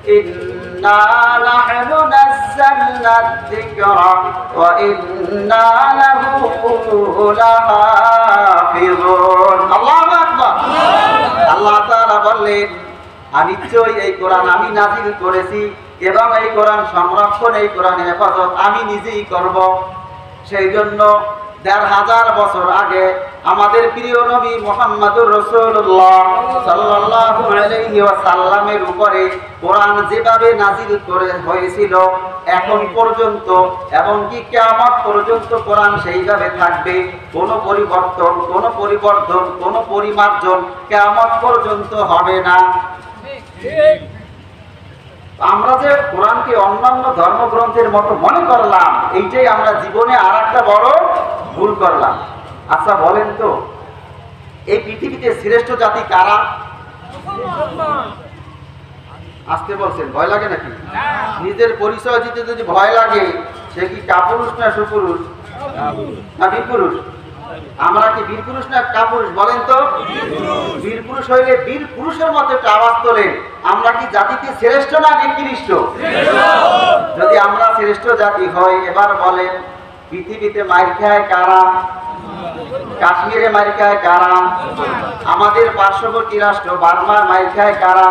ইন্না নাহনু নাযালনা যিকরা ওয়া ইন্না লাহু লাহাফিজুন। আল্লাহু আকবার। আল্লাহ তাআলা বললেন, নিশ্চয়ই এই কোরআন আমি নাযিল করেছি এবং এই কোরআন সংরক্ষণ, এই কোরআনের হেফাজত আমি নিজেই করব। সেই জন্য ১৫০০ বছর আগে আমাদের প্রিয় নবী মুহাম্মদুর রাসূলুল্লাহ সাল্লাল্লাহু আলাইহি ওয়াসাল্লামের উপরে কোরআন যেভাবে নাযিল করে হয়েছিল এখন পর্যন্ত এবং কি কিয়ামত পর্যন্ত কোরআন সেইভাবে থাকবে। কোনো পরিবর্তন, কোনো পরিবর্ধন, কোনো পরিমার্জন কিয়ামত পর্যন্ত হবে না। ঠিক। আমরা যে কোরআনকে অন্যান্য ধর্মগ্রন্থের মতো মনে করলাম, এইটাই আমরা জীবনে আর একটা বড় ভুল করলাম। আচ্ছা বলেন তো, এই পৃথিবীতে শ্রেষ্ঠ জাতি কারা? আসতে বলছেন, ভয় লাগে নাকি? নিজের পরিচয় দিতে যদি ভয় লাগে, সে কি কাপুরুষ না সুপুরুষ না বীরপুরুষ? আমরা কি বীরপুরুষ না কাপুরুষ বলেন তো? বীরপুরুষ হইলে বীর পুরুষের মতো একটা আওয়াজ তোলেন। আমরা কি জাতিতে শ্রেষ্ঠ না নিকৃষ্ট? যদি আমরা শ্রেষ্ঠ জাতি হই, এবার বলেন পৃথিবীতে মার খায় কারা? কাশ্মীরে মার খায় কারা? আমাদের পার্শ্ববর্তী রাষ্ট্র বার্মা মার খায় কারা?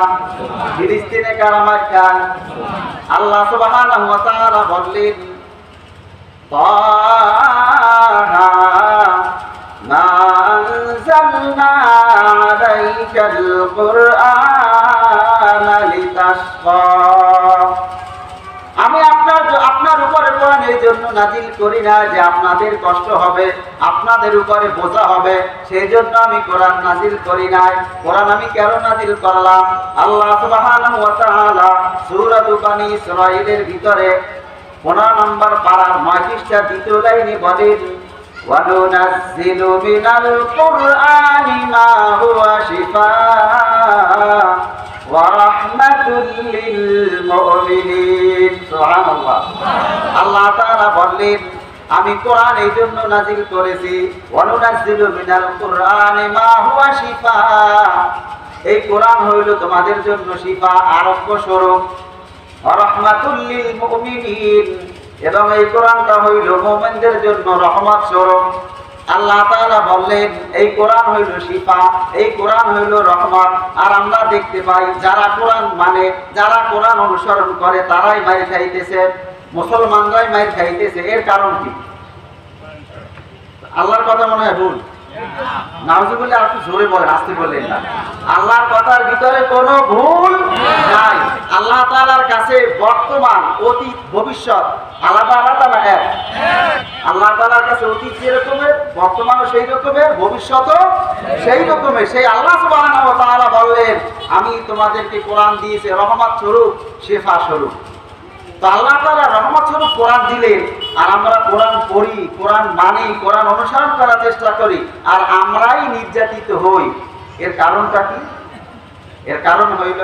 ফিলিস্তিনে কারা মার খায়? আল্লাহ সুবহানাহু ওয়া তাআলা বললেন, মা আনজালনা আলাইকাল কুরআনা লিতাশকা। আমি আপনার উপরে কোরআন এই জন্য নাযিল করি না যে আপনাদের কষ্ট হবে, আপনাদের উপরে বোঝা হবে, সেই জন্য আমি কোরআন নাযিল করি নাই। কোরআন আমি কেন নাযিল করলাম? আল্লাহ সুবহানাহু ওয়া তাআলা সূরা বানী ইসরাঈলের ভিতরে 15 নম্বর পারার 9 পৃষ্ঠা দ্বিতীয় লাইনে বলেন, ওয়ানুনাজ্জিলু মিনাল কুরআনি মা হুয়া শিফাআ ওয়া রাহমাতুল লিল মুমিনিন। সুবহানাল্লাহ। আল্লাহ তাআলা বললেন, আমি কোরআন এই জন্য নাযিল করেছি, ওয়ানুনাজ্জিলু মিনাল কুরআনি মা হুয়া শিফাআ। এই কোরআন হইল তোমাদের জন্য শিফা, আরোগ্য স্বরূপ, রাহমাতুল লিল মুমিনিন, এবং এই কোরআনটা হইল মুমিনদের জন্য রহমত স্বরূপ। আল্লাহ তাআলা বললেন, এই কোরআন হইল শিফা, এই কোরআন হইল রহমত। আর আমরা দেখতে পাই যারা কোরআন মানে, যারা কোরআন অনুসরণ করে তারাই মার খাইতেছে, মুসলমানরাই মার খাইতেছে। এর কারণ কি? আল্লাহর কথা মনে হয় ভুল? নাউজুবিল্লাহ। আর একটু জোরে বলেন, আসতে বললেন না। আল্লাহর কথার ভিতরে কোনো ভুল নাই। আল্লাহ তাআলার কাছে বর্তমান, অতীত, ভবিষ্যৎ আলাদা আলাদা না এক? আল্লাহ তাআলার কাছে অতীত যে রকমের, বর্তমানও সেই রকমের, ভবিষ্যৎও সেই রকমের। সেই আল্লাহ সুবহানাহু ওয়া তাআলা বললেন, আমি তোমাদেরকে কোরআন দিয়েছি রহমত স্বরূপ, শিফা স্বরূপ। তো আল্লাহ তাআলা রহমত স্বরূপ কোরআন দিলেন, আর আমরা কোরআন পড়ি, কোরআন মানি, কোরআন অনুসরণ করার চেষ্টা করি, আর আমরাই নির্যাতিত হই। এর কারণটা কি? এর কারণ হইল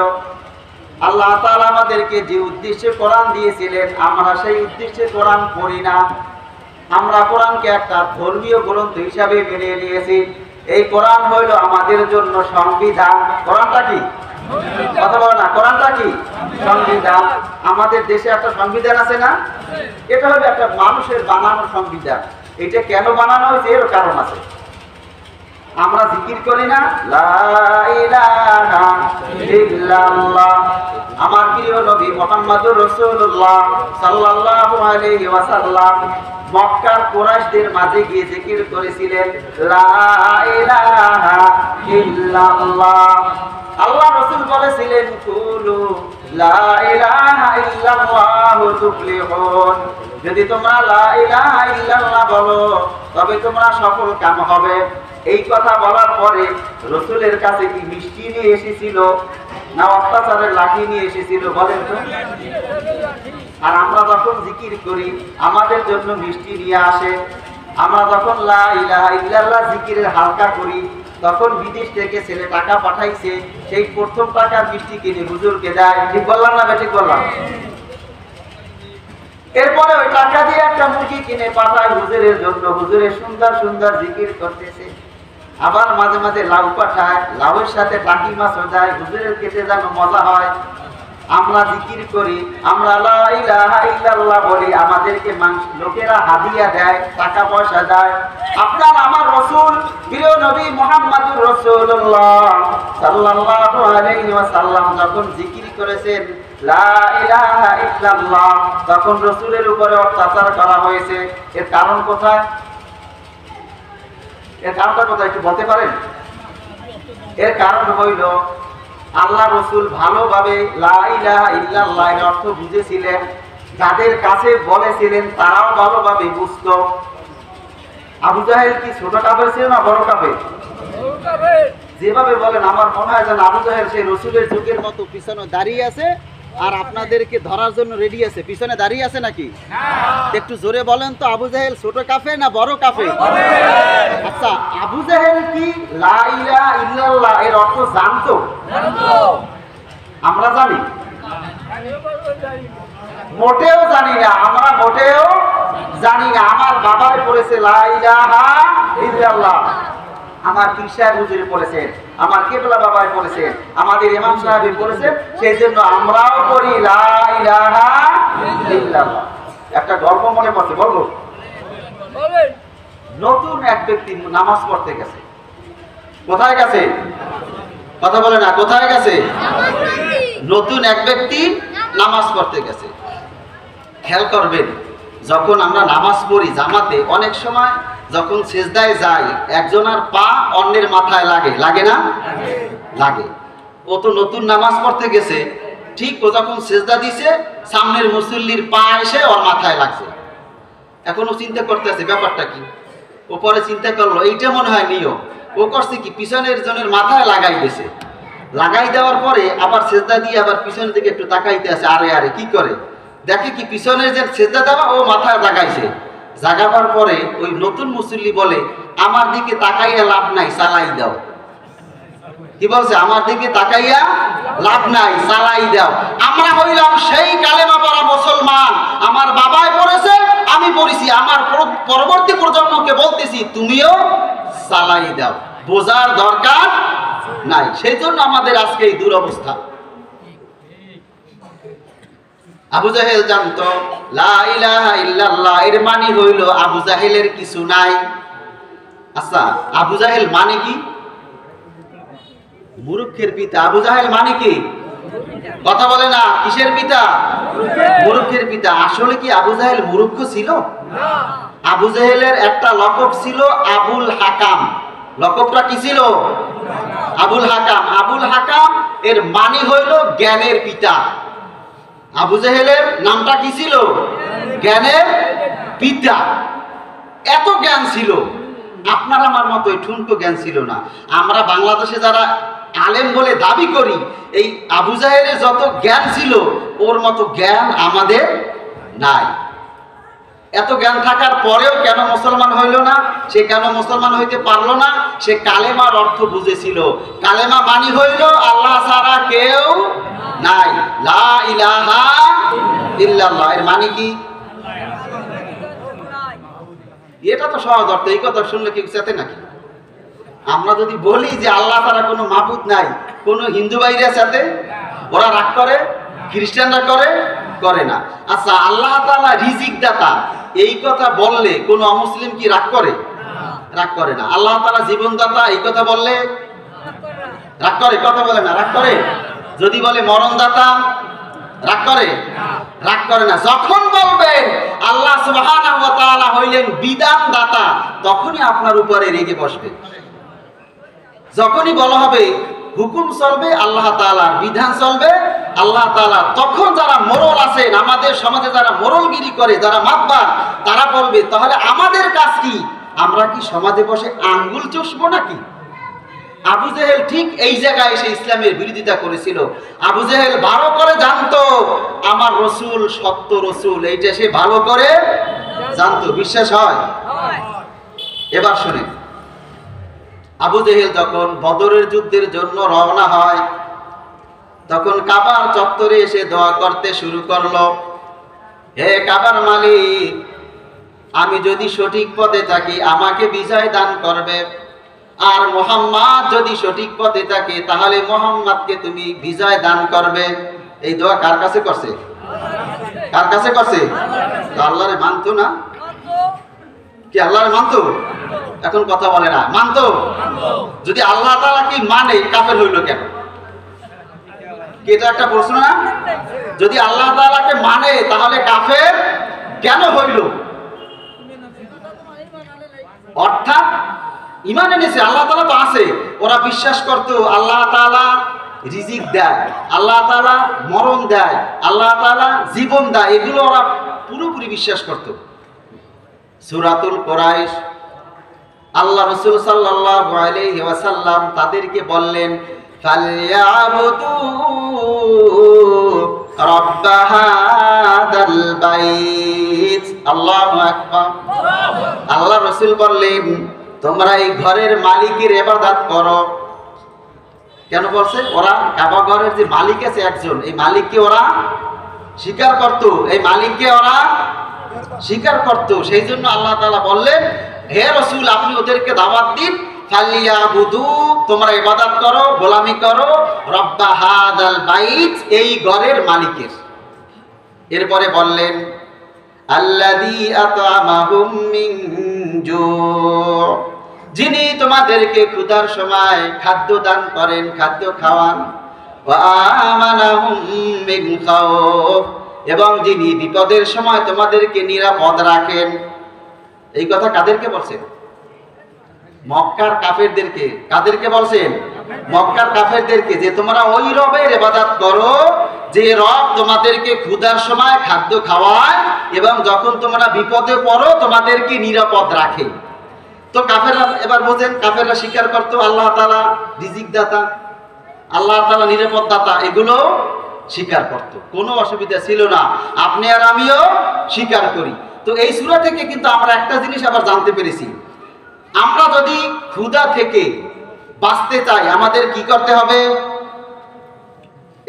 আল্লাহ তাআলা আমাদেরকে যে উদ্দেশ্যে কোরআন দিয়েছিলেন, আমরা সেই উদ্দেশ্যে কোরআন পড়ি না। আমরা কোরআনকে একটা ধর্মীয় গ্রন্থ হিসাবে মেনে নিয়েছি। এই কোরআন হইল আমাদের জন্য সংবিধান। কোরআনটা কি? কথা বলো না, কোরআনটা কি? সংবিধান। আমাদের দেশে একটা সংবিধান আছে না? এটা হলো একটা মানুষের বানানো সংবিধান। এটা কেন বানানো হয়েছে এর কারণ আছে। আমরা জিকির করি না, লা ইলাহা ইল্লাল্লাহ। আমার প্রিয় নবী মুহাম্মদুর রাসূলুল্লাহ সাল্লাল্লাহু আলাইহি ওয়াসাল্লাম মক্কার কুরাইশদের মাঝে গিয়ে জিকির করেছিলেন, লা ইলাহা ইল্লাল্লাহ। আল্লাহ রাসূল বলেছিলেন, কুলু লা ইলাহা ইল্লাল্লাহু তুফলিহুন। যদি তোমরা লা ইলাহা ইল্লাল্লাহ বলো তবে তোমরা সফল কাম হবে। এই কথা বলার পরে রাসূলের কাছে কি মিষ্টি নিয়ে এসেছিল না অত্যাচারের লাঠি নিয়ে এসেছিল বলেন তো? আর আমরা যখন জিকির করি আমাদের জন্য মিষ্টি নিয়ে আসে। আমরা যখন লা ইলাহা ইল্লাল্লাহ জিকিরের হালকা করি তখন বিদেশ থেকে ছেলে টাকা পাঠাইছে, সেই প্রথম টাকার মিষ্টি কিনে হুজুরকে দেয়। ঠিক বললাম না? ঠিক বললাম। এরপরে ওই টাকা দিয়ে একটা মুরগি কিনে পাঠায় হুজুরের জন্য, হুজুরের সুন্দর সুন্দর জিকির করতেছে। আবার মাঝে মাঝে লাউ পাঠায়, লাউয়ের সাথে টাকি মাছও দেয়, হুজুরের খেতে যেন মজা হয়। আমরা জিকির করি, আমরা লা ইলাহা ইল্লাল্লাহ বলি, আমাদেরকে লোকেরা হাদিয়া দেয়, টাকা পয়সা দেয়। আপনার আমার রাসূল প্রিয় নবী মুহাম্মদুর রাসূলুল্লাহ সাল্লাল্লাহু আলাইহি ওয়াসাল্লাম যখন জিকির করেছেন লা ইলাহা ইল্লাল্লাহ, তখন রাসূলের উপরে অত্যাচার করা হয়েছে। এর কারণ কোথায়? এর কারণটা কোথায় একটু বলতে পারেন? এর কারণ হইল আল্লাহ রসুল ভালোভাবে লা ইলাহা ইল্লাল্লাহ এর অর্থ বুঝেছিলেন, যাদের কাছে বলেছিলেন তারাও ভালোভাবে বুঝতো। আবু জাহেল কি ছোট কাফের ছিল না বড় কাফের? যেভাবে বলেন আমার মনে হয় যেন আবু জাহেল সেই রসুলের যুগের মতো পিছনে দাঁড়িয়ে আছে আর আপনাদেরকে ধরার জন্য রেডি আছে। পিছনে দাঁড়িয়ে আছে নাকি? একটু জোরে বলেন তো, আবু জাহেল ছোট কাফের না বড় কাফের? আচ্ছা, আবু জাহেল কি লা ইলাহা ইল্লাল্লাহ এর অর্থ জানতো? আমরা জানি? মোটেও জানি না। আমরা মোটেও জানি না। আমার বাবাই পড়েছে লা ইলাহা ইল্লাল্লাহ, আমার পীর সাহেব হুজুর পড়েছেন, আমার কেবলা বাবাই পড়েছেন, আমাদের ইমাম সাহেব পড়েছেন, সেই জন্য আমরাও পড়ি লা ইলাহা ইল্লাল্লাহ। একটা গল্প মনে পড়ছে, বলবো? নতুন এক ব্যক্তি নামাজ পড়তে গেছে। কোথায় গেছে? কথা বলে না, কোথায় গেছে? নতুন এক ব্যক্তি নামাজ পড়তে গেছে। খেয়াল করবেন, যখন আমরা নামাজ পড়ি জামাতে, অনেক সময় যখন সেজদায় যাই একজনের পা অন্যের মাথায় লাগে, লাগে না? লাগে। ও তো নতুন নামাজ পড়তে গেছে, ঠিক ও যখন সেজদা দিছে সামনের মুসল্লির পা এসে ওর মাথায় লাগছে। এখন ও চিন্তা করতেছে ব্যাপারটা কি। ও পরে চিন্তা করলো এইটা মনে হয় নিয়ম। ও করছে কি, পিছনের জনের মাথায় লাগাই দিয়েছে। লাগাই দেওয়ার পরে আবার সেজদা দিয়ে আবার পিছনের দিকে একটু তাকাইতে আছে, আরে আরে কি করে দেখে কি পিছনের যে সেজদা দেওয়া ও মাথায় জাগাইছে। জাগাবার পরে ওই নতুন মুসল্লি বলে আমার দিকে তাকাইয়া লাভ নাই, চালাই দাও। কি বলছে? আমার দিকে তাকাইয়া লাভ নাই, চালাই দাও। আমরা হইলাম সেই কালেমা পড়া মুসলমান, আমার বাবাই পড়েছে, আমি পড়েছি, আমার পরবর্তী প্রজন্মকে বলতেছি তুমিও চালাই দাও। বোঝার দরকার নাই, সেই জন্য আমাদের আজকে এই দুরবস্থা। আবু জাহেল জানতো লা ইলাহা ইল্লাল্লাহ এর মানে হইল আবু জাহেলের কিছু নাই। আচ্ছা, আবু জাহেল মানে কি? মূর্খের পিতা। আবু জাহেল মানে কি? কথা বলে না, কিসের পিতা? মূর্খের পিতা। আসলে কি আবু জাহেল মূর্খ ছিল? আবু জাহেলের একটা লকব ছিল আবুল হাকাম। লকবটা কি ছিল? আবুল হাকাম। আবুল হাকাম এর মানে হইল জ্ঞানের পিতা। আবু জাহেলের নামটা কি ছিল? জ্ঞানের পিতা। এত জ্ঞান ছিল, আপনার আমার মতো ঠুনকো জ্ঞান ছিল না। আমরা বাংলাদেশে যারা আলেম বলে দাবি করি, এই আবু জাহেলের যত জ্ঞান ছিল ওর মতো জ্ঞান আমাদের নাই। এত জ্ঞান থাকার পরেও কেন মুসলমান হইল না? সে কেন মুসলমান হইতে পারলো না? সে কালেমার অর্থ বুঝেছিল। কালেমা মানি হইল আল্লাহ ছাড়া কেউ নাই, লা ইলাহা ইল্লাল্লাহ এর মানে কি? এটা তো সহজ অর্থ। এই কথা শুনলে কি চেতে নাকি? আমরা যদি বলি যে আল্লাহ ছাড়া কোনো মাবুদ নাই, কোনো হিন্দু ভাইরা সাথে ওরা রাগ করে, খ্রিস্টানরা করে, করে না। আচ্ছা, আল্লাহ তাআলা রিজিক দাতা এই কথা বললে কোনো অমুসলিম কি রাগ করে? রাগ করে না। আল্লাহ তাআলা জীবনদাতা এই কথা বললে রাগ করে? কথা বলে না, রাগ করে? যদি বলে মরণদাতা রাগ করে? রাগ করে না। যখন বলবেন আল্লাহ সুবহানাহু ওয়া তাআলা হইলেন বিধানদাতা, তখনই আপনার উপরে রেগে বসবে। যখনই বলা হবে হুকুম চলবে আল্লাহ তাআলার, বিধান চলবে আল্লাহ তাআলা, তখন যারা মোরল আছেন আমাদের সমাজে, যারা মোরলগিরি করে, যারা মাতবার, তারা বলবে তাহলে আমাদের কাজ কি? আমরা কি সমাজে বসে আঙ্গুল চুষবো নাকি? আবু জাহেল ঠিক এই জায়গায় এসে ইসলামের বিরোধিতা করেছিল। আবু জাহেল ভালো করে জানতো আমার রসুল সত্য রসুল, এইটা সে ভালো করে জানতো। বিশ্বাস হয়? এবার শুনে, আবু জাহেল যখন বদরের যুদ্ধের জন্য রওনা হয়, তখন কাবার চত্বরে এসে দোয়া করতে শুরু করলো, হে কাবার মালিক, আমি যদি সঠিক পথে থাকি আমাকে বিজয় দান করবে, আর মুহাম্মদ যদি সঠিক পথে থাকে তাহলে মুহাম্মদকে তুমি বিজয় দান করবে। এই দোয়া কার কাছে করছে? কার কাছে করছে? তো আল্লাহরে মানতো না? কি আল্লাহরে মানতো? এখন কথা বলে না, মানতো? যদি আল্লাহ তাআলা কি মানে কাফের হইল কেন? কি এটা একটা প্রশ্ন না? যদি আল্লাহ তাআলাকে মানে তাহলে কাফের কেন হইল? অর্থাৎ ঈমান এনেছে, আল্লাহ তাআলা তো আছে, ওরা বিশ্বাস করতো আল্লাহ তাআলা রিজিক দেয়, আল্লাহ তাআলা মরণ দেয়, আল্লাহ তাআলা জীবন দেয়, এগুলো ওরা পুরোপুরি বিশ্বাস করতো। সূরাতুল কুরাইশ আল্লাহ রাসূল সাল্লাল্লাহু আলাইহি ওয়াসাল্লাম তাদেরকে বললেন, ফালইয়াবুদু রাব্ব হাদাল বাইত। আল্লাহু আকবার। আল্লাহ রাসূল বললেন, তোমরা এই ঘরের মালিকের ইবাদত করো। কেন বলছে? ওরা কাবা ঘরের যে মালিক আছে একজন, এই মালিককে ওরা স্বীকার করত, এই মালিককে ওরা স্বীকার করত। সেই জন্য আল্লাহ তাআলা বললেন, হে রাসূল আপনি ওদেরকে দাওয়াত দিন, ফালিয়াবুদু তোমরা ইবাদত করো, গোলামি করো, রব্ব হাদাল বাইত এই ঘরের মালিকের। এরপরে বললেন, আল্লাযী আত'আমাহুম মিন জু', যিনি তোমাদেরকে ক্ষুধার সময় খাদ্য দান করেন, খাদ্য খাওয়ান, ওয়া আমানাহুম মিন খাউফ, এবং যিনি বিপদের সময় তোমাদেরকে নিরাপদ রাখেন। এই কথা কাদেরকে বলছেন? মক্কার কাফেরদেরকে। কাদেরকে বলছেন? মক্কার কাফেরদেরকে, যে তোমরা ওই রবের ইবাদত করো যে রব তোমাদেরকে ক্ষুধার সময় খাদ্য খাওয়ায় এবং যখন তোমরা বিপদে পড়ো তোমাদেরকে নিরাপদ রাখে। তো কাফেররা এবার বোঝেন, কাফেররা স্বীকার করতো আল্লাহ তাআলা রিজিক দাতা, আল্লাহ তাআলা নিরাপদ দাতা, এগুলো স্বীকার করত, কোনো অসুবিধা ছিল না। আপনি আর আমিও স্বীকার করি। তো এই সূরা থেকে কিন্তু আমরা একটা জিনিস আবার জানতে পেরেছি, আমরা যদি ক্ষুধা থেকে বাঁচতে চাই আমাদের কি করতে হবে?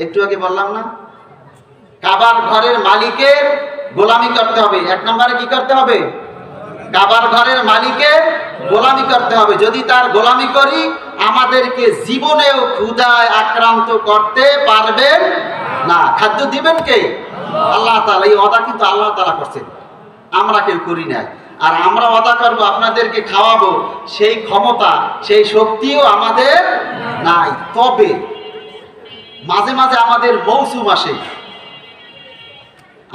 একটু আগে বললাম না, কাবার ঘরের মালিকের গোলামি করতে হবে। এক নম্বরে কি করতে হবে? কাবার ঘরের মালিকের গোলামি করতে হবে। যদি তার গোলামি করি আমাদেরকে জীবনেও ক্ষুধায় আক্রান্ত করতে পারবেন না। খাদ্য দিবেন কে? আল্লাহ তাআলা। এই ওয়াদা কিন্তু আল্লাহ তাআলা করছেন, আমরা কেউ করি না। আর আমরা ওয়াদা করবো আপনাদেরকে খাওয়াবো, সেই ক্ষমতা সেই শক্তিও আমাদের নাই। তবে মাঝে মাঝে আমাদের মৌসুম আসে।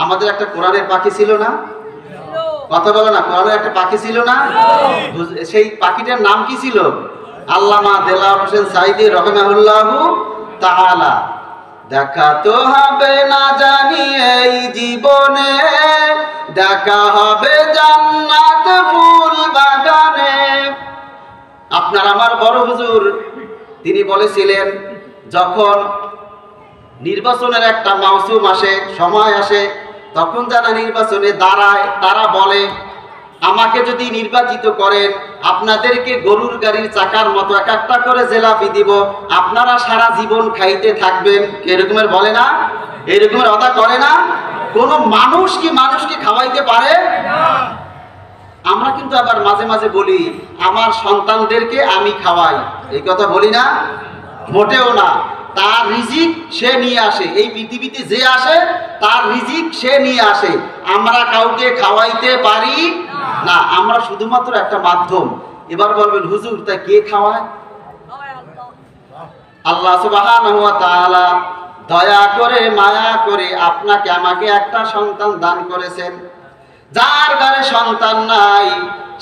আমাদের একটা কোরআনের পাখি ছিল না? কথা বলো না, কোরআনের একটা পাখি ছিল না? সেই পাখিটার নাম কি ছিল? আল্লামা দেলাওয়ার হোসেন সাঈদী রাহিমাহুল্লাহু তাআলা। দেখা তো হবে না জানি এই জীবনে, দেখা হবে জান্নাত ফুল বাগানে। আপনার আমার বড় হুজুর তিনি বলেছিলেন, যখন নির্বাচনের একটা মৌসুম আসে, সময় আসে, তখন যারা নির্বাচনে দাঁড়ায় তারা বলে, আমাকে যদি নির্বাচিত করেন আপনাদেরকে গরুর গাড়ির চাকার মতো এক একটা করে জিলাপি দিব, আপনারা সারা জীবন খাইতে থাকবেন। এরকমের বলে না? এরকমের ওয়াদা করে না? কোন মানুষ কি মানুষকে খাওয়াইতে পারে? আমরা কিন্তু আবার মাঝে মাঝে বলি, আমার সন্তানদেরকে আমি খাওয়াই। এই কথা বলি না? মোটেও না। তার রিজিক সে নিয়ে আসে, এই পৃথিবীতে যে আসে তার রিজিক সে নিয়ে আসে। আমরা কাউকে খাওয়াইতে পারি না, আমরা শুধুমাত্র একটা মাধ্যম। এবার বলবেন, হুজুর তা কে খাওয়ায়? আল্লাহ সুবহানাহু ওয়া তাআলা দয়া করে মায়া করে আপনাকে আমাকে একটা সন্তান দান করেছেন। যার ঘরে সন্তান নাই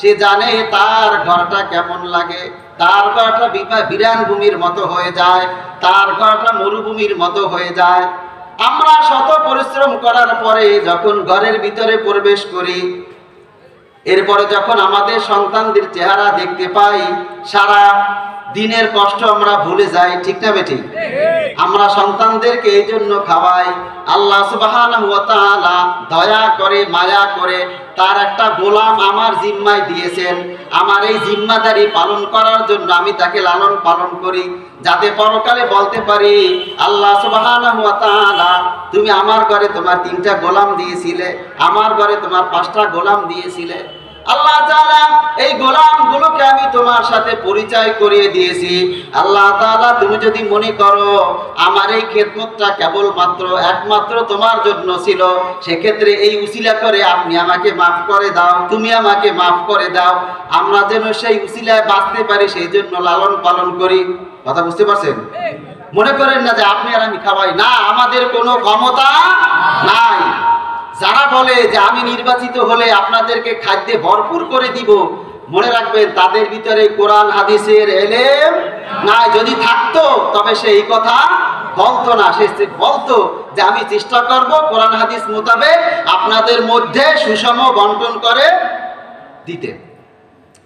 সে জানে তার ঘরটা কেমন লাগে। তার ঘরটা বিরান ভূমির মতো হয়ে যায়, তার ঘরটা মরুভূমির মতো হয়ে যায়। আমরা শত পরিশ্রম করার পরে যখন ঘরের ভিতরে প্রবেশ করি, এরপরে যখন আমাদের সন্তানদের চেহারা দেখতে পাই, সারা দিনের কষ্ট আমরা ভুলে যাই। ঠিক না বেঠিক? আমরা সন্তানদেরকে এই জন্য খাওয়াই। আল্লাহ সুবহানাহু ওয়া তাআলা দয়া করে মায়া করে তার একটা গোলাম আমার জিম্মায় দিয়েছেন। আমার এই জিম্মাদারি পালন করার জন্য আমি তাকে লালন পালন করি, যাতে পরকালে বলতে পারি, আল্লাহ সুবহানাহু ওয়া তাআলা তুমি আমার ঘরে তোমার 3টা গোলাম দিয়েছিলে, আমার ঘরে তোমার 5টা গোলাম দিয়েছিলে। আল্লাহ তাআলা এই গোলামগুলোকে আমি তোমার সাথে পরিচয় করিয়ে দিয়েছি। আল্লাহ তাআলা তুমি যদি মনে করো আমার এই খেদমতটা কেবলমাত্র একমাত্র তোমার জন্য ছিল, সেক্ষেত্রে এই উসিলা করে আপনি আমাকে মাফ করে দাও, তুমি আমাকে মাফ করে দাও, আমরা যেন সেই উসিলায় বাঁচতে পারি সেই জন্য লালন পালন করি। কথা বুঝতে পারছেন? মনে করেন না যে আপনি আর আমি খাওয়াই না, আমাদের কোনো ক্ষমতা নাই। যারা বলে যে আমি নির্বাচিত হলে আপনাদেরকে খাদ্যে ভরপুর করে দিব, মনে রাখবেন তাদের ভিতরে কোরআন হাদিসের এলেম নাই। যদি থাকতো তবে সে এই কথা বলতো না, সে বলতো যে আমি চেষ্টা করব কোরআন হাদিস মোতাবেক আপনাদের মধ্যে সুষম বন্টন করে দিতে।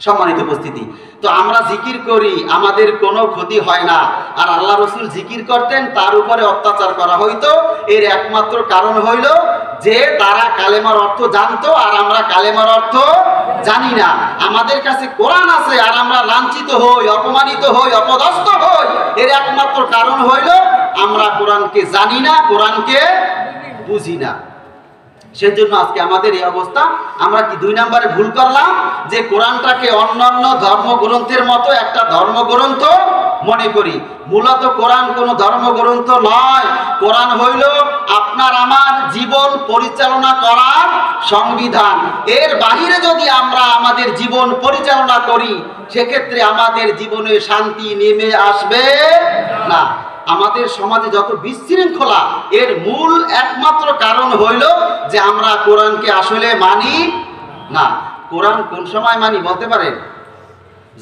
সম্মানিত উপস্থিতি, তো আমরা জিকির করি, আমাদের কোনো ক্ষতি হয় না। আর আল্লাহ রসুল জিকির করতেন, তার উপরে অত্যাচার করা হইতো। এর একমাত্র কারণ হইল যে তারা কালেমার অর্থ জানতো আর আমরা কালেমার অর্থ জানি না। আমাদের কাছে কোরআন আছে আর আমরা লাঞ্ছিত হই, অপমানিত হই, অপদস্থ হই। এর একমাত্র কারণ হইল আমরা কোরআনকে জানি না, কোরআনকে বুঝি না। সেজন্য আজকে আমাদের এই অবস্থা। আমরা কি 2 নম্বরে ভুল করলাম যে কোরআনটাকে অন্যান্য ধর্মগ্রন্থের মতো একটা ধর্মগ্রন্থ মনে করি। মূলত কোরআন কোনো ধর্মগ্রন্থ নয়। কোরআন হইল আপনার আমার জীবন পরিচালনা করার সংবিধান। এর বাহিরে যদি আমরা আমাদের জীবন পরিচালনা করি, সেক্ষেত্রে আমাদের জীবনে শান্তি নেমে আসবে না। আমাদের সমাজে যত বিশৃঙ্খলা, এর মূল একমাত্র কারণ হইল যে আমরা কোরআনকে আসলে মানি না। কোরআন কোন সময় মানি বলতে পারেন?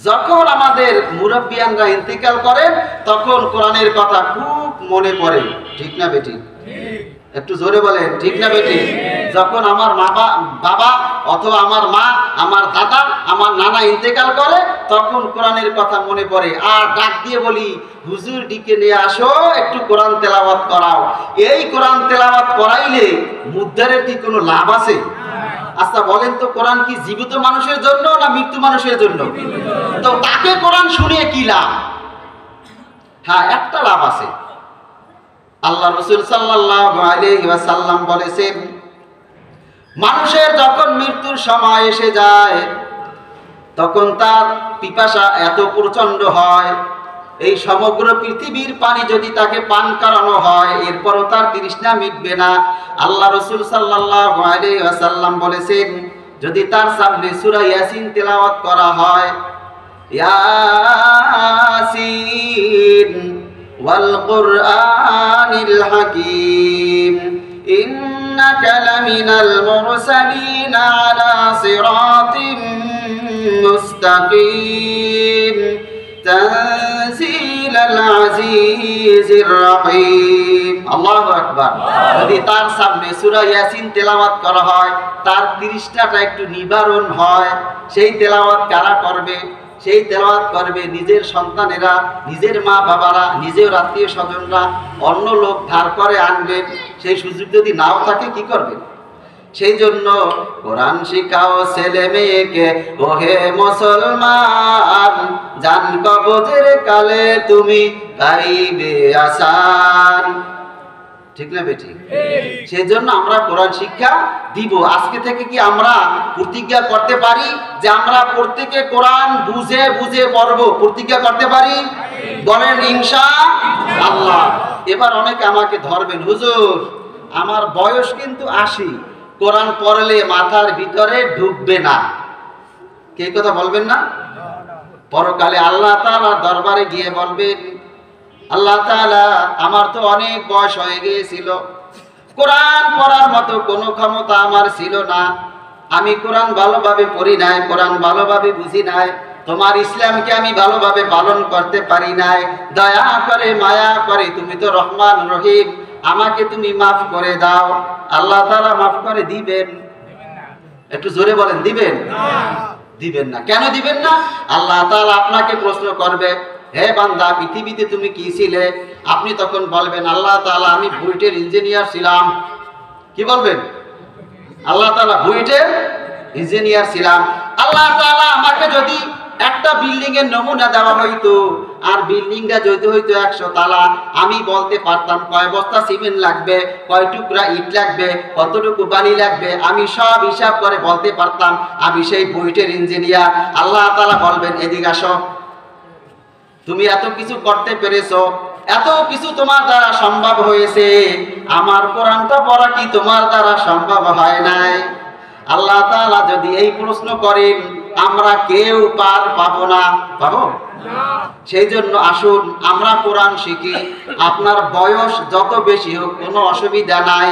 যখন আমাদের মুরব্বিয়ানরা ইন্তেকাল করেন তখন কোরআনের কথা খুব মনে পড়ে। ঠিক না বেটি? একটু জোরে বলেন, ঠিক না বেটি? যখন আমার বাবা অথবা আমার মা, আমার দাদা, আমার নানা ইন্তেকাল করে তখন কোরআনের কথা মনে পড়ে। আর ডাক দিয়ে বলি, হুজুর ডেকে নিয়ে আসো, একটু কোরআন তেলাওয়াত করাও। এই কোরআন তেলাওয়াত করাইলে মুদ্দারের কি কোনো লাভ আছে? আচ্ছা বলেন তো, কোরআন কি জীবিত মানুষের জন্য না মৃত্যু মানুষের জন্য? তো তাকে কোরআন শুনিয়ে কি লাভ? হ্যাঁ, একটা লাভ আছে। আল্লাহ রাসূল সাল্লাল্লাহু আলাইহি ওয়াসাল্লাম বলেছেন, মানুষের যখন মৃত্যুর সময় এসে যায় তখন তার পিপাসা এত প্রচন্ড হয়, এই সমগ্র পৃথিবীর পানি যদি তাকে পান করানো হয় এরপরও তার তৃষ্ণা মিটবে না। আল্লাহ রাসূল সাল্লাল্লাহু আলাইহি ওয়াসাল্লাম বলেছেন, যদি তার সামনে সূরা ইয়াসিন তেলাওয়াত করা হয়, ইয়াসিন ওয়াল কুরআনিল হাকীম ইন্নাকা লামিনাল মুরসালিন আলা সিরাতিম মুস্তাকিম তানজিলাল আজিজির রহিম। আল্লাহু আকবার। যদি তার সামনে সূরা ইয়াসিন তেলাওয়াত করা হয়, তার তৃষ্ণাটা একটু নিবারণ হয়। সেই তেলাওয়াত কারা করবে? সেই তেলাওয়াত করবে নিজের সন্তানেরা, নিজের মা বাবারা, নিজের আত্মীয় স্বজনরা। অন্য লোক ধার করে আনবেন, সেই সুযোগ যদি নাও থাকে কি করবেন? সেই জন্য কোরআন শিখাও ছেলে মেয়েকে, ওহে মুসলমান, জান কবজের কালে তুমি গাইবে আসান। ঠিক না বেটি? সেই জন্য আমরা কোরআন শিক্ষা দিব। আজকে থেকে কি আমরা প্রতিজ্ঞা করতে পারি যে আমরা প্রত্যেকে কোরআন বুঝে বুঝে পড়ব? প্রতিজ্ঞা করতে পারি? বলেন ইনশাআল্লাহ। এবার অনেকে আমাকে ধরবেন, হুজুর আমার বয়স কিন্তু 80, কোরআন পড়লে মাথার ভিতরে ঢুকবে না। কে কথা বলবেন না? পরকালে আল্লাহ তাআলার দরবারে গিয়ে বলবেন, আল্লাহ তাআলা আমার তো অনেক বয়স হয়ে গিয়েছিল, কোরআন পড়ার মতো কোনো ক্ষমতা আমার ছিল না, আমি কোরআন ভালোভাবে পড়ি নাই, কোরআন ভালোভাবে বুঝি নাই, তোমার ইসলামকে আমি ভালোভাবে পালন করতে পারি নাই, দয়া করে মায়া করে তুমি তো রহমান রহিম, আমাকে তুমি মাফ করে দাও। আল্লাহ তাআলা মাফ করে দিবেন? একটু জোরে বলেন, দিবেন? দিবেন না। কেন দিবেন না? আল্লাহ তাআলা আপনাকে প্রশ্ন করবে, হে বান্দা পৃথিবীতে তুমি কি ছিলে? আপনি তখন বলবেন, আল্লাহ তাআলা আমি বুয়েটের ইঞ্জিনিয়ার ছিলাম। কি বলবেন? আল্লাহ তাআলা বুয়েটের ইঞ্জিনিয়ার ছিলাম। আল্লাহ তাআলা আমাকে যদি একটা বিল্ডিং এর নমুনা দেওয়া হইতো, আর বিল্ডিংটা যদি হইতো 100 তালা, আমি বলতে পারতাম কয় বস্তা সিমেন্ট লাগবে, কয় টুকরা ইট লাগবে, কতটুকু বালি লাগবে, আমি সব হিসাব করে বলতে পারতাম। আমি সেই বুয়েটের ইঞ্জিনিয়ার। আল্লাহ তাআলা বলবেন এদিকে আসো, তুমি এত কিছু করতে পেরেছো, এত কিছু তোমার দ্বারা সম্ভব হয়েছে, আমার কোরআনটা পড়া কি তোমার দ্বারা সম্ভব হয় নাই? আল্লাহ তাআলা যদি এই প্রশ্ন করেন, আমরা কেউ পার পাবো না। পাবো? সেই জন্য আসুন আমরা কোরআন শিখি। আপনার বয়স যত বেশি হোক কোনো অসুবিধা নাই।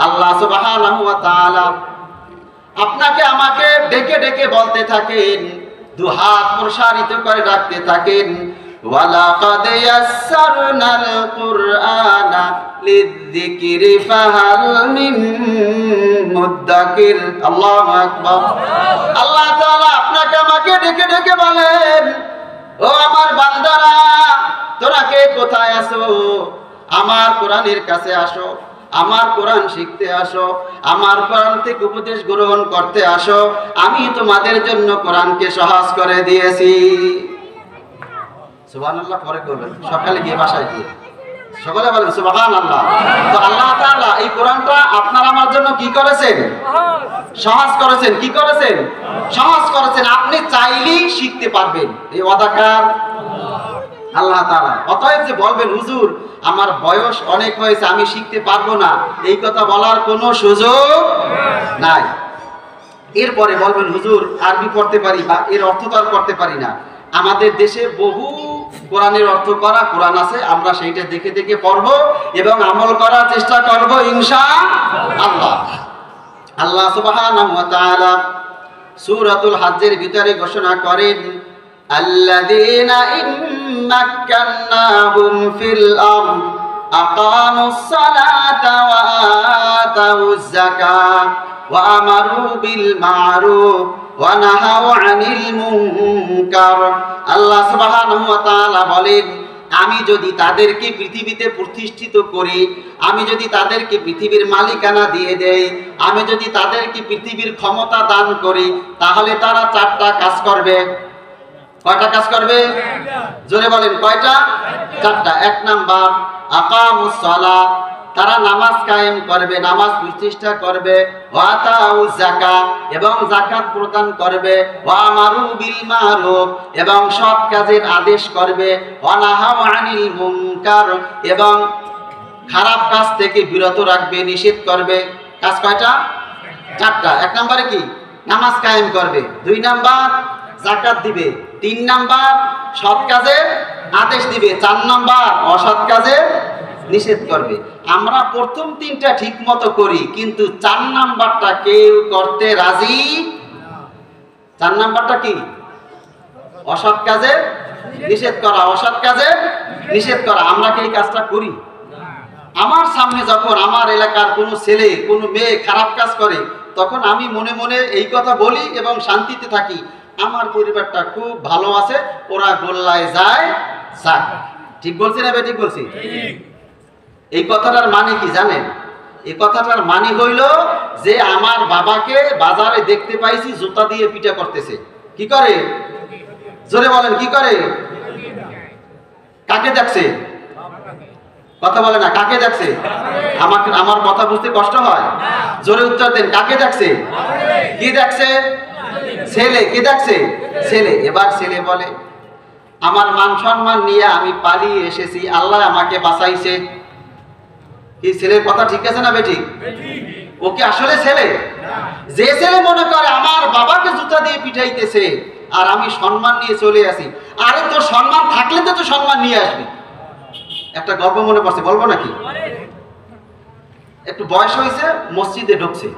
আল্লাহ সুবহানাহু ওয়া তাআলা আপনাকে আমাকে ডেকে ডেকে বলতে থাকেন, দুহাত প্রসারিত করে রাখতে থাকেন, ওয়ালাকাদ ইয়াসসারনাল কুরআনা লিযিকরি ফাহাল মিন মুদ্দাকির। আল্লাহু আকবার। আল্লাহ তাআলা আপনাকে আমাকে ডেকে ডেকে বলেন, ও আমার বান্দারা, তোরা কে কোথায় আছো? আমার কোরআনের কাছে আসো, আমার কোরআন শিখতে আসো, আমার কোরআন থেকে উপদেশ গ্রহণ করতে আসো। আমি তোমাদের জন্য কোরআনকে সহজ করে দিয়েছি। সুবহানাল্লাহ পরে করবেন, সকালে গিয়ে বাসায় গিয়ে সকলে বলেন সুবহানাল্লাহ। তো আল্লাহ তাআলা এই কোরআনটা আপনার আমার জন্য কি করেছেন? সহজ করেছেন। কি করেছেন? সহজ করেছেন। আপনি চাইলেই শিখতে পারবেন। এই ওয়াদাকার আল্লাহ তাআলা। অতএব যে বলবেন হুজুর আমার বয়স অনেক হয়েছে, আমি শিখতে পারবো না, এই কথা বলার কোনো সুযোগ নাই। এরপরে বলবেন হুজুর আরবি পড়তে পারি বা এর অর্থ তো আর করতে পারি না। আমাদের দেশে বহু কোরআনের অর্থ করা কোরআন আছে, আমরা সেইটা দেখে দেখে পড়বো এবং আমল করার চেষ্টা করব ইনশাআল্লাহ। আল্লাহ সুবহানাহু ওয়া তাআলা সূরাতুল হজ্জের ভিতরে ঘোষণা করেন, আল্লাযীনা ইম্মাক্কান্নাহুম ফিল আরদ আকামুস সালাতা ওয়া আতাউয যাকাত ওয়া আমারু বিল মা'রুফ ওয়া নাহাউ আনিল মুনকার। আল্লাহ সুবহানাহু ওয়া তাআলা বলেন, আমি যদি তাদেরকে পৃথিবীতে প্রতিষ্ঠিত করি, আমি যদি তাদেরকে পৃথিবীর মালিকানা দিয়ে দেই, আমি যদি তাদেরকে পৃথিবীর ক্ষমতা দান করি, তাহলে তারা 4টা কাজ করবে। কয়টা কাজ করবে? জোরে বলেন কয়টা? 4টা। 1 নাম্বার আকামুস সালাত, তারা নামাজ কায়েম করবে, নামাজ প্রতিষ্ঠা করবে, ওয়া আতাউয যাকাত এবং যাকাত প্রদান করবে, ওয়া আমারু বিল মা'রুফ এবং সৎ কাজের আদেশ করবে, ওয়া নাহাউ আনিল মুনকার এবং খারাপ কাজ থেকে বিরত রাখবে, নিষেধ করবে। কাজ কয়টা? 4টা। 1 নম্বরে কি? নামাজ কায়েম করবে। 2 নাম্বার যাকাত দিবে। 3 নাম্বার সৎ কাজের আদেশ দিবে। 4 নাম্বার অসৎ কাজের নিষেধ করবে। আমরা প্রথম 3টা ঠিক মতো করি, কিন্তু 4 নাম্বারটা কেউ করতে রাজি। 4 নাম্বারটা কি? অসৎ কাজের নিষেধ করা, অসৎ কাজের নিষেধ করা। আমরা কি এই কাজটা করি? আমার সামনে যখন আমার এলাকার কোনো ছেলে কোনো মেয়ে খারাপ কাজ করে, তখন আমি মনে মনে এই কথা বলি এবং শান্তিতে থাকি, আমার পরিবারটা খুব ভালো আছে, ওরা গোল্লায় যায় যাক। ঠিক বলছি না ঠিক বলছি? এই কথাটার মানে কি জানেন? এই কথাটার মানে হইল যে আমার বাবাকে বাজারে দেখতে পাইছি জুতা দিয়ে পিটা করতেছে। কি করে? জোরে বলেন কি করে? কাকে দেখছে? কথা বলে না, কাকে দেখছে? আমাকে আমার কথা বুঝতে কষ্ট হয়? জোরে উত্তর দেন, কাকে দেখছে? কি দেখছে? ছেলে। কি দেখছে? ছেলে। এবার ছেলে বলে, আমার মান সম্মান নিয়ে আমি পালিয়ে এসেছি, আল্লাহ আমাকে বাঁচাইছে। কি ছেলের কথা ঠিক আছে না বেঠিক? ও কি আসলে ছেলে? যে ছেলে মনে করে আমার বাবাকে জুতা দিয়ে পিটাইতেছে আর আমি সম্মান নিয়ে চলে আসি, আরে তোর সম্মান থাকলে তো তুই সম্মান নিয়ে আসবি। একটা গল্প মনে পড়ছে, বলবো নাকি? একটু বয়স হয়েছে, মসজিদে ঢুকছে,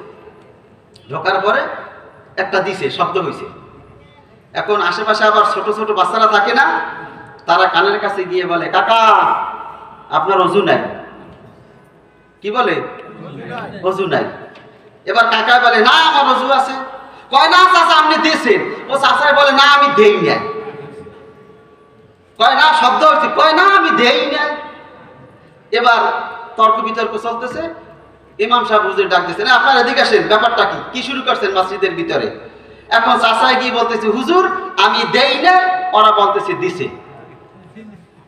ঢোকার পরে একটা দিছে, শব্দ হয়েছে। এখন আশেপাশে আবার ছোট ছোট বাচ্চারা থাকে না, তারা কানের কাছে গিয়ে বলে, কাকা আপনার ওযু নাই। কি বলে? ওযু নাই। এবার কাকা বলে, না আমার ওযু আছে। কয় না চাচা আপনি দিয়েছেন। ও চাচাই বলে, না আমি দেই নাই। কয় না শব্দ হচ্ছে, কয় না আমি দেই নাই। এবার তর্ক বিতর্ক চলতেছে। ইমাম সাহেব হুজুর ডাক দিয়েছে, না আপনারা এদিকে আসেন, ব্যাপারটা কি? কি শুরু করছেন মসজিদের ভিতরে? এখন চাচাই গিয়ে বলতেছে, হুজুর আমি দেই না, ওরা বলতেছে দিছে।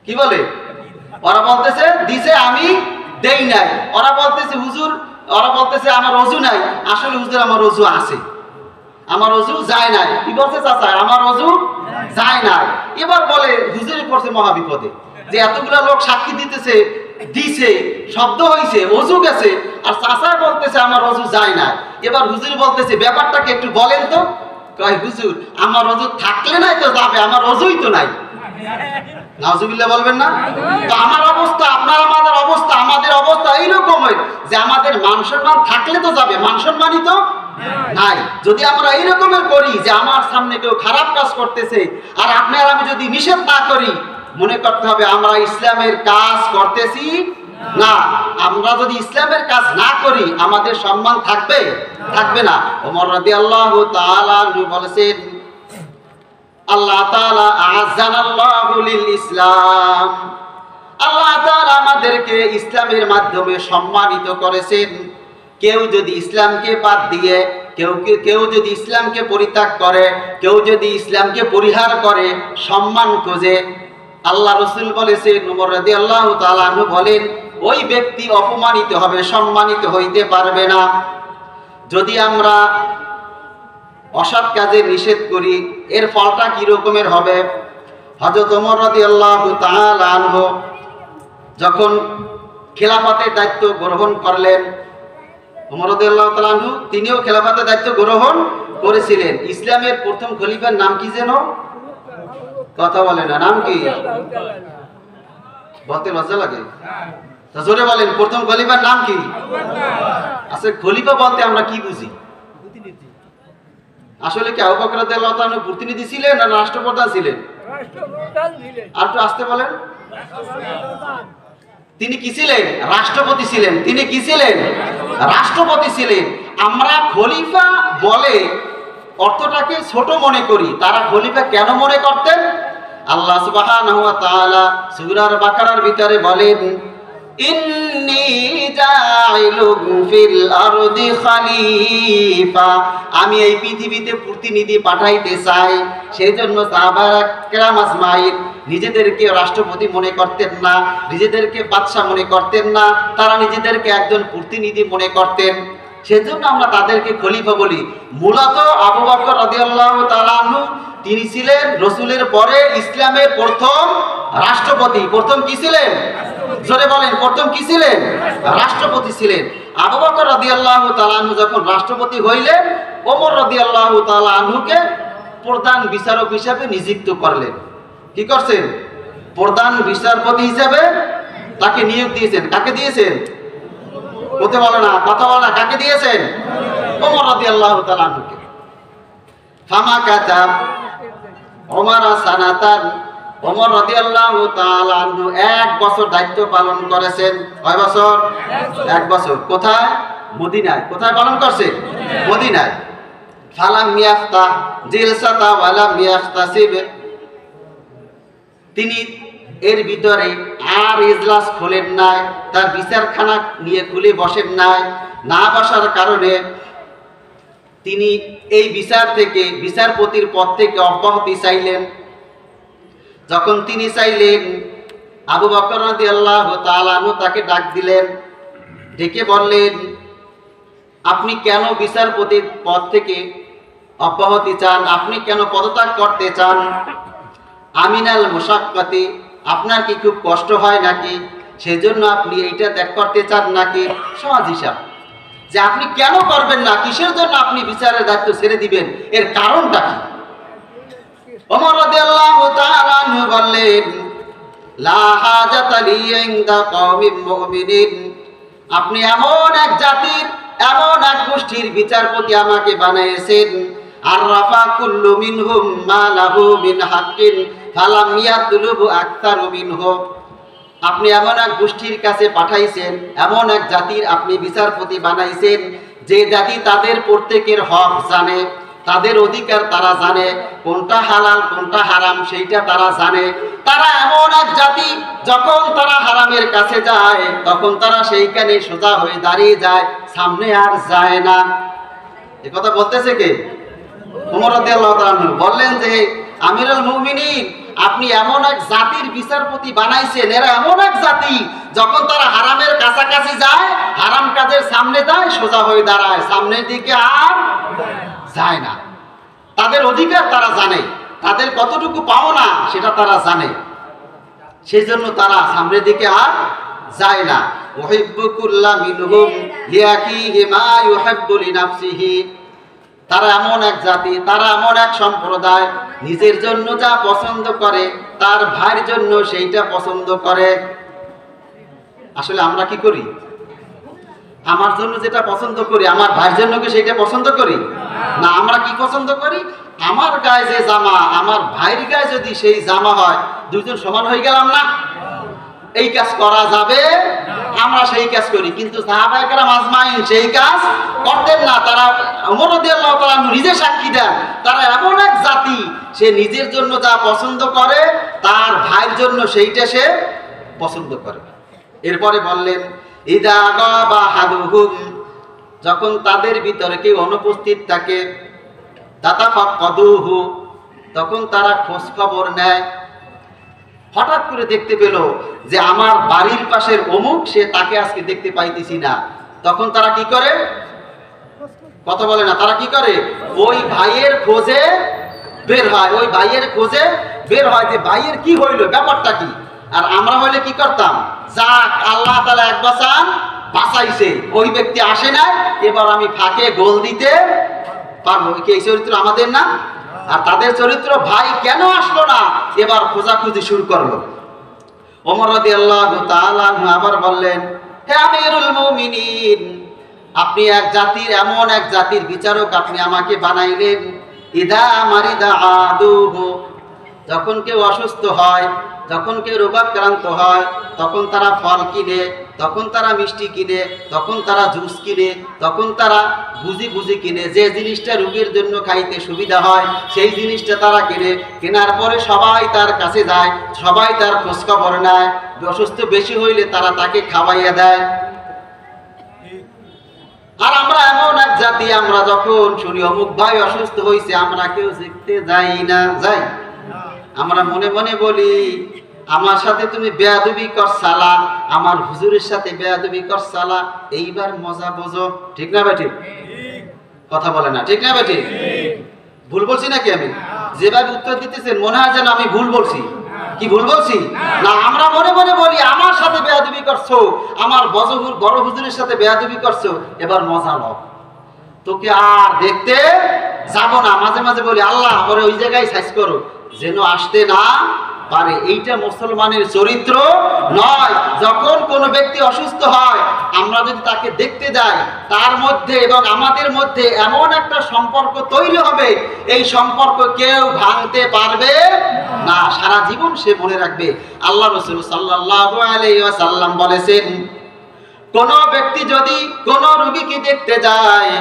কি বলে? ওরা বলতেছে দিছে, আমি দেই নাই। ওরা বলতেছে হুজুর, ওরা বলতেছে আমার ওযু নাই। আসলে হুজুর আমার ওযু আছে, আমার ওযু যায় নাই। কি বলছে চাচা? আমার ওযু যায় নাই। এবার বলে হুজুরই পড়ছে মহাবিপদে, যে এতগুলো লোক সাক্ষী দিতেছে, দিছে, শব্দ হইছে, ওযু গেছে, আর চাচা বলতেছে আমার ওযু যায় না। এবার হুজুর বলতেছে ব্যাপারটাকে একটু বলেন তো। কয় হুজুর আমার ওযু থাকলে নাই তো যাবে, আমার ওযুই তো নাই। নাউজুবিল্লাহ বলবেন না? তো আমার অবস্থা, আপনার আমাদের অবস্থা, আমাদের অবস্থা এইরকমের যে আমাদের মান সম্মান থাকলে তো যাবে, মান সম্মানই তো নাই। যদি আমরা এইরকমের করি যে আমার সামনে কেউ খারাপ কাজ করতেছে আর আপনি আর আমি যদি নিষেধ না করি, মনে করতে হবে আমরা ইসলামের কাজ করতেছি না। আমরা যদি ইসলামের কাজ না করি আমাদের সম্মান থাকবে? থাকবে না। ওমর রাদিয়াল্লাহু তাআলা বলেছেন, আল্লাহ তাআলা আযানাল্লাহু লিল ইসলাম, আল্লাহ তাআলা আমাদেরকে ইসলামের মাধ্যমে সম্মানিত করেছেন। কেউ যদি ইসলামকে বাদ দিয়ে, কেউ যদি ইসলামকে পরিত্যাগ করে, কেউ যদি ইসলামকে পরিহার করে, সম্মান খোঁজে, আল্লাহ রাসূল বলেছেন, ওমর রাদিয়াল্লাহু তাআলা আনহু বলেন, ওই ব্যক্তি অপমানিত হবে, সম্মানিত হইতে পারবে না। যদি আমরা অসৎ কাজে নিষেধ করি, এর ফলটা কি রকমের হবে? হযরত ওমর রাদিয়াল্লাহু তাআলা আনহু যখন খেলাফতের দায়িত্ব গ্রহণ করলেন, ওমর রাদিয়াল্লাহু তাআলা আনহু তিনিও খেলাফতের দায়িত্ব গ্রহণ করেছিলেন। ইসলামের প্রথম খলিফার নাম কি যেন? কথা বলে না, নাম কি? বলতে লজ্জা লাগে? তা জোরে বলেন, প্রথম খলিফার নাম কি? আচ্ছা, খলিফা বলতে আমরা কি বুঝি? আসলে কি আবু বকর রাদিয়াল্লাহু তাআলা প্রতিনিধি ছিলেন না রাষ্ট্রপ্রধান ছিলেন? রাষ্ট্রপ্রধান ছিলেন। আর একটু আসতে বলেন। তিনি কি ছিলেন? রাষ্ট্রপতি ছিলেন। তিনি কি ছিলেন? রাষ্ট্রপতি ছিলেন। আমরা খলিফা বলে অর্থটাকে ছোট মনে করি। তারা খলিফা কেন মনে করতেন? আল্লাহ সুবহানাহু ওয়া তাআলা সূরা বাকারার ভিতরে বলেন, ইন্নী জাইলুন ফিল আরদি খলিফা, আমি এই পৃথিবীতে প্রতিনিধি পাঠাইতে চাই। সেই জন্য সাহাবায়ে কেরাম আজমাইন নিজেদেরকে রাষ্ট্রপতি মনে করতেন না, নিজেদেরকে বাদশা মনে করতেন না, তারা নিজেদেরকে একজন প্রতিনিধি মনে করতেন। সেজন্য আমরা তাদেরকে খলিফা বলি। মূলত আবু বকর রাদিয়াল্লাহু তাআলা আনহু তিনি ছিলেন রাসূলের পরে ইসলামের প্রথম রাষ্ট্রপতি। প্রথম কি ছিলেন? জোরে বলেন, প্রথম কি ছিলেন? রাষ্ট্রপতি ছিলেন। আবু বকর রাদিয়াল্লাহু তাআলা আনহু যখন রাষ্ট্রপতি হইলেন, ওমর রাদিয়াল্লাহু তাআলা আনহুকে প্রধান বিচারক হিসেবে নিযুক্ত করলেন। কি করছেন? প্রধান বিচারপতি হিসেবে তাকে নিয়োগ দিয়েছেন। কাকে দিয়েছেন? বলতে বলে না, কথা বলে না, কাকে দিয়েছেন? ওমর রাদিয়াল্লাহু তাআলা আনহুকে। ফামাকাতা ওমর সানাতান, ওমর রাদিয়াল্লাহু তাআলা আনহু 1 বছর দায়িত্ব পালন করেছেন। কয় বছর? 1 বছর। কোথায়? মদিনায়। কোথায় পালন করছে? মদিনায়। ফালাম ইয়াফতা জিলসাতা ওয়ালাম ইয়াফতাসিব, তিনি এর ভিতরে আর ইজলাস খোলেন নাই, তার বিচারখানা নিয়ে খুলে বসেন নাই। না বসার কারণে তিনি এই বিচার থেকে, বিচারপতির পদ থেকে অব্যাহতি চাইলেন। যখন তিনি চাইলেন, আবু বকর রাদিয়াল্লাহু তাআলা আনহু তাকে ডাক দিলেন, ডেকে বললেন, আপনি কেন বিচারপতির পদ থেকে অব্যাহতি চান? আপনি কেন পদত্যাগ করতে চান? আমিনাল মুশাক্কাতি, আপনার কি খুব কষ্ট হয় নাকি? সেজন্য আপনি এইটা ত্যাগ করতে চান নাকি? সহজ হিসাব যে আপনি কেন করবেন না, কিসের জন্য আপনি বিচারের দায়িত্ব ছেড়ে দিবেন, এর কারণটা কি? ওমর রাদিয়াল্লাহু তাআলা আনহু বললেন, লা হাজাতা লি ইনদা কওমিন মুমিনিন, আপনি এমন এক জাতির, এমন এক গোষ্ঠীর বিচারপতি আমাকে বানাইছেন, আররাফা কুল্লু মিনহুম মা লাহু মিন হাক্কিন ফালাম ইয়াতলুবু আকতারু মিনহু, আপনি এমন এক গোষ্ঠীর কাছে পাঠাইছেন, এমন এক জাতির আপনি বিচারপতি বানাইছেন, যে জাতি তাদের প্রত্যেকের হক জানে, তাদের অধিকার তারা জানে, কোনটা হালাল কোনটা হারাম সেইটা তারা জানে। তারা এমন এক জাতি, যখন তারা হারামের কাছে যায় তখন তারা সেইখানে সোজা হয়ে দাঁড়িয়ে যায়, সামনে আর যায় না। এ কথা বলতেছে কে? ওমর রাদিয়াল্লাহু তাআলা বললেন যে আমিরুল মুমিনিন, আপনি এমন এক জাতির বিচারপতি বানাইছেন, এরা এমন এক জাতি যখন তারা হারামের কাছাকাছি যায়, হারাম কাজের সামনে যায়, সোজা হয়ে দাঁড়ায়, সামনের দিকে আর যায় না। তাদের অধিকার তারা জানে, তাদের কতটুকু পাওনা সেটা তারা জানে, সেই জন্য তারা সামনের দিকে আর যায় না। তারা এমন এক জাতি, তারা এমন এক সম্প্রদায়, নিজের জন্য যা পছন্দ করে তার ভাইয়ের জন্য সেইটা পছন্দ করে। আসলে আমরা কি করি? আমার জন্য যেটা পছন্দ করি আমার ভাইয়ের জন্য কি সেইটা পছন্দ করি না? আমরা কি পছন্দ করি? আমার গায়ে যে জামা, আমার ভাইয়ের গায়ে যদি সেই জামা হয়, দুইজন সমান হয়ে গেলাম না? এই কাজ করা যাবে, আমরা সেই কাজ করি। কিন্তু সাহাবায়ে কেরাম আজমাইন সেই কাজ করতেন না। তারা ওমর রাদিয়াল্লাহু তাআলা নিজে সাক্ষী দেন, তারা এমন এক জাতি, সে নিজের জন্য যা পছন্দ করে তার ভাইয়ের জন্য সেইটা সে পছন্দ করে। এরপরে বললেন, ইদা গাবা হাদুহুম, যখন তাদের ভিতরে কেউ অনুপস্থিত থাকে, তাতাফাক্কাদুহু, তখন তারা খোঁজ খবর নেয়। হঠাৎ করে দেখতে পেল যে আমার বাড়ির পাশের অমুক, সে তাকে আজকে দেখতে পাইতেছি না। তখন তারা কি করে? কথা বলে না। তারা কি করে? ওই ভাইয়ের খোঁজে বের হয়, ওই ভাইয়ের খোঁজে বের হয় যে ভাইয়ের কি হইল, ব্যাপারটা কি। আর আমরা হইলে কি করতাম? যাক, আল্লাহ তাআলা এক বাঁচান বাঁচাইছে, ওই ব্যক্তি আসে না, এবার আমি ফাঁকে গোল দিতে পারবো। এই চরিত্র আমাদের না? আর তাদের চরিত্র, ভাই কেন আসলো না, এবার খোঁজাখুঁজি শুরু করলো। ওমর রাদিয়াল্লাহু তাআলা আবার বললেন, হে আমিরুল মুমিনিন, আপনি এক জাতির, এমন এক জাতির বিচারক আপনি আমাকে বানাইলেন। ইদা মারিদা আদুহু, যখন কেউ অসুস্থ হয়, যখন কেউ রোগাক্রান্ত হয়, তখন তারা ফল কিনে, তখন তারা মিষ্টি কিনে, তখন তারা জুস কিনে, তখন তারা বুঝি বুঝি কিনে। যে জিনিসটা রোগীর জন্য খাইতে সুবিধা হয় সেই জিনিসটা তারা কিনে। কেনার পরে সবাই তার কাছে যায়, সবাই তার খোঁজখবর নেয়। অসুস্থ বেশি হইলে তারা তাকে খাওয়াইয়া দেয়। আর আমরা এমন এক জাতি, আমরা যখন শুনি অমুক ভাই অসুস্থ হয়েছে, আমরা কেউ দেখতে যাই না। যাই, আমরা মনে মনে বলি, আমার সাথে তুমি বেয়াদবি করছালা, আমার হুজুরের সাথে বেয়াদবি করছালা, এইবার মজা বোঝো। ঠিক না বেটি? কথা বলে না, ঠিক না বেটি? ভুল বলছি নাকি? আমি যেভাবে উত্তর দিতেছেন মনে হয় যেন আমি ভুল বলছি। কি ভুল বলছি? না, আমরা মনে মনে বলি, আমার সাথে বেয়াদবি করছো, আমার বড় হুজুরের সাথে বেয়াদবি করছো, এবার মজা নাও, তোকে আর দেখতে যাব না। মাঝে মাঝে বলি, আল্লাহ ওরে ওই জায়গায় সাইজ করো যেন আসতে না পারে। এইটা মুসলমানের চরিত্র নয়। যখন কোনো ব্যক্তি অসুস্থ হয়, আমরা যদি তাকে দেখতে যাই, তার মধ্যে এবং আমাদের মধ্যে এমন একটা সম্পর্ক তৈরি হবে, এই সম্পর্ক কেউ ভাঙতে পারবে না, সারা জীবন সে মনে রাখবে। আল্লাহ রাসূল সাল্লাল্লাহু আলাইহি ওয়াসাল্লাম বলেছেন, কোন ব্যক্তি যদি কোন রোগীকে দেখতে যায়,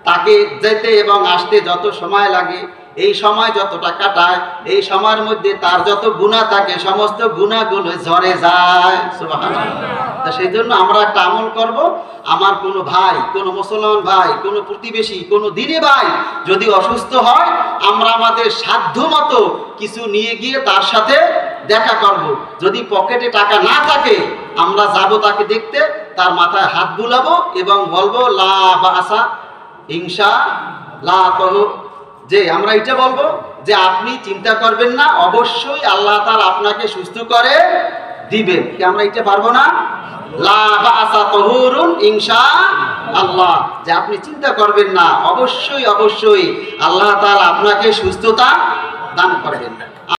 তাকে যেতে এবং আসতে যত সময় লাগে, এই সময় যতটা কাটায়, এই সময়ের মধ্যে তার যত গুনাহ থাকে সমস্ত গুনাহগুলো ঝরে যায়। সুবহানাল্লাহ। সেই জন্য আমরা একটা আমল করব, আমার কোনো ভাই, কোনো মুসলমান ভাই, কোনো প্রতিবেশী, কোনো দিনী ভাই যদি অসুস্থ হয়, আমরা আমাদের সাধ্য মতো কিছু নিয়ে গিয়ে তার সাথে দেখা করব। যদি পকেটে টাকা না থাকে, আমরা যাব তাকে দেখতে, তার মাথায় হাত বুলাবো এবং বলবো লা বাসা ইনশাআল্লাহ, যে আমরা এটা বলবো যে আপনি চিন্তা করবেন না, অবশ্যই আল্লাহ তাআলা আপনাকে সুস্থ করে দিবেন। কি আমরা এটা পারবো না? লা বাসা তাহুরুন ইনশাআল্লাহ, যে আপনি চিন্তা করবেন না, অবশ্যই অবশ্যই আল্লাহ তাআলা আপনাকে সুস্থতা দান করবেন।